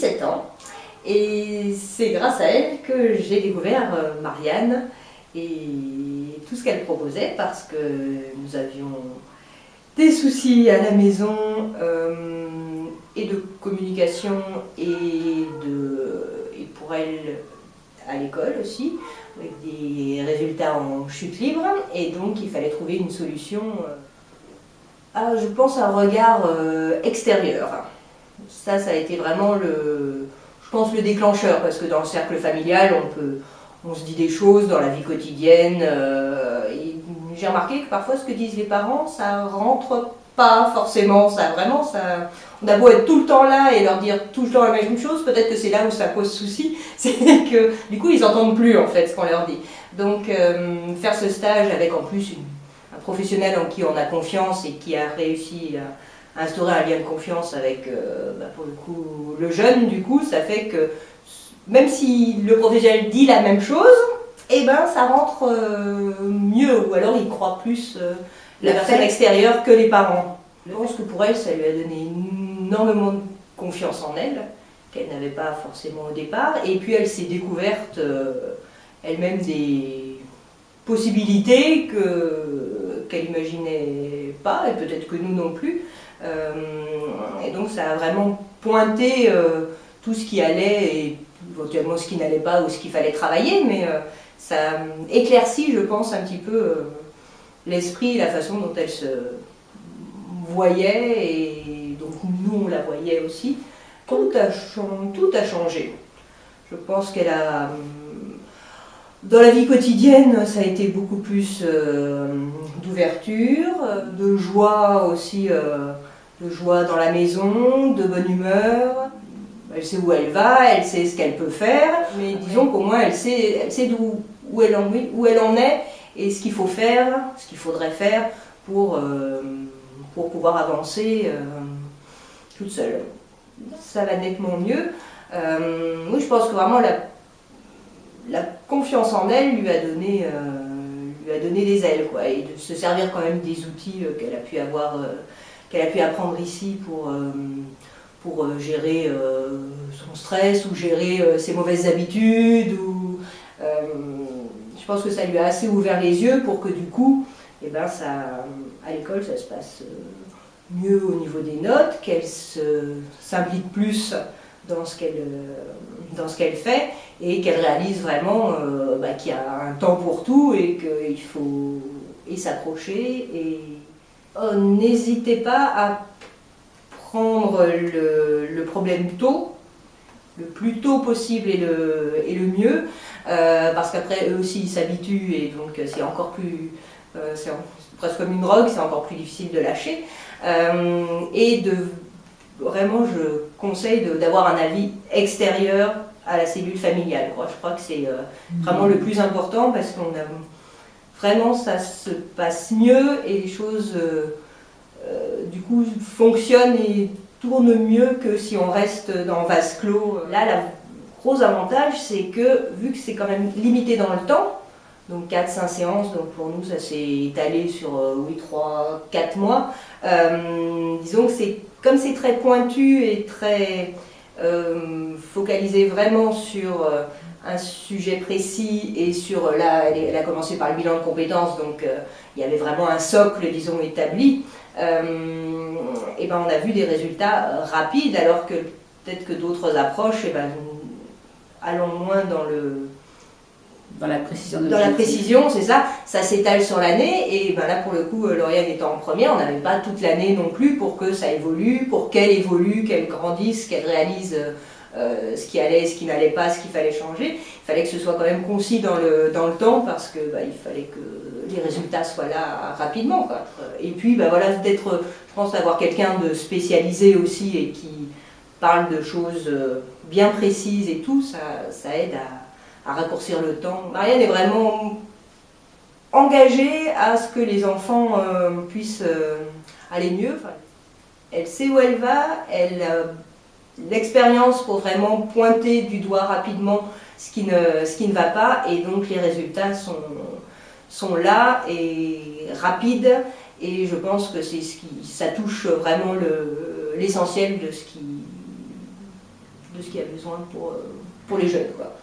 17 ans et c'est grâce à elle que j'ai découvert Marianne et tout ce qu'elle proposait parce que nous avions des soucis à la maison et de communication et pour elle à l'école aussi, avec des résultats en chute libre et donc il fallait trouver une solution. Je pense à un regard extérieur. Ça a été vraiment je pense le déclencheur parce que dans le cercle familial on se dit des choses dans la vie quotidienne. J'ai remarqué que parfois ce que disent les parents, ça rentre pas forcément. On a beau être tout le temps là et leur dire tout le temps la même chose, peut-être que c'est là où ça pose souci, c'est que du coup ils n'entendent plus en fait ce qu'on leur dit. Donc faire ce stage avec en plus un professionnel en qui on a confiance et qui a réussi à instaurer un lien de confiance avec pour le coup le jeune, du coup ça fait que même si le professionnel dit la même chose, ça rentre mieux, ou alors il croit plus la personne extérieure que les parents. Je pense que pour elle, ça lui a donné énormément de confiance en elle, qu'elle n'avait pas forcément au départ, et puis elle s'est découverte elle-même des possibilités qu'elle n'imaginait pas, et peut-être que nous non plus. Et donc ça a vraiment pointé tout ce qui allait, et éventuellement ce qui n'allait pas ou ce qu'il fallait travailler, mais ça éclaircit, je pense, un petit peu l'esprit, la façon dont elle se voyait, et donc nous on la voyait aussi. Tout a changé. Je pense qu'elle a... Dans la vie quotidienne, ça a été beaucoup plus d'ouverture, de joie aussi, de joie dans la maison, de bonne humeur. Elle sait où elle va, elle sait ce qu'elle peut faire, mais disons qu'au moins elle sait où elle en est et ce qu'il faut faire, ce qu'il faudrait faire pour pouvoir avancer toute seule. Ça va nettement mieux. Oui, je pense que vraiment la confiance en elle lui a donné des ailes, quoi, et de se servir quand même des outils qu'elle a pu avoir, qu'elle a pu apprendre ici pour gérer son stress ou gérer ses mauvaises habitudes. Je pense que ça lui a assez ouvert les yeux pour que du coup, à l'école, ça se passe mieux au niveau des notes, qu'elle s'implique plus dans ce qu'elle fait et qu'elle réalise vraiment qu'il y a un temps pour tout et qu'il faut s'accrocher. N'hésitez pas à prendre le problème tôt, le plus tôt possible et le mieux, parce qu'après eux aussi ils s'habituent et donc c'est encore plus, c'est presque comme une drogue, c'est encore plus difficile de lâcher. Vraiment je conseille d'avoir un avis extérieur à la cellule familiale, quoi. Je crois que c'est vraiment le plus important parce qu'on a vraiment, ça se passe mieux et les choses du coup fonctionnent et tournent mieux que si on reste dans vase clos. Là, le gros avantage, c'est que vu que c'est quand même limité dans le temps, donc 4-5 séances, donc pour nous ça s'est étalé sur 3-4 mois, disons que comme c'est très pointu et très focalisé vraiment sur un sujet précis et sur, là elle a commencé par le bilan de compétences, donc il y avait vraiment un socle, disons, établi. On a vu des résultats rapides, alors que peut-être que d'autres approches, allons moins dans la précision, c'est ça, ça s'étale sur l'année, et là pour le coup, Lauriane étant en première, on n'avait pas toute l'année non plus pour que ça évolue, pour qu'elle évolue, qu'elle grandisse, qu'elle réalise ce qui allait, ce qui n'allait pas, ce qu'il fallait changer. Il fallait que ce soit quand même concis dans le temps, parce que il fallait que les résultats soient là rapidement, quoi. Et puis je pense d'avoir quelqu'un de spécialisé aussi et qui parle de choses bien précises et tout, ça aide à raccourcir le temps. Marianne est vraiment engagée à ce que les enfants puissent aller mieux. Elle sait où elle va, elle a l'expérience pour vraiment pointer du doigt rapidement ce qui ne va pas, et donc les résultats sont là et rapides, et je pense que ça touche vraiment l'essentiel de peu ce qu'il y a besoin pour les jeunes, quoi.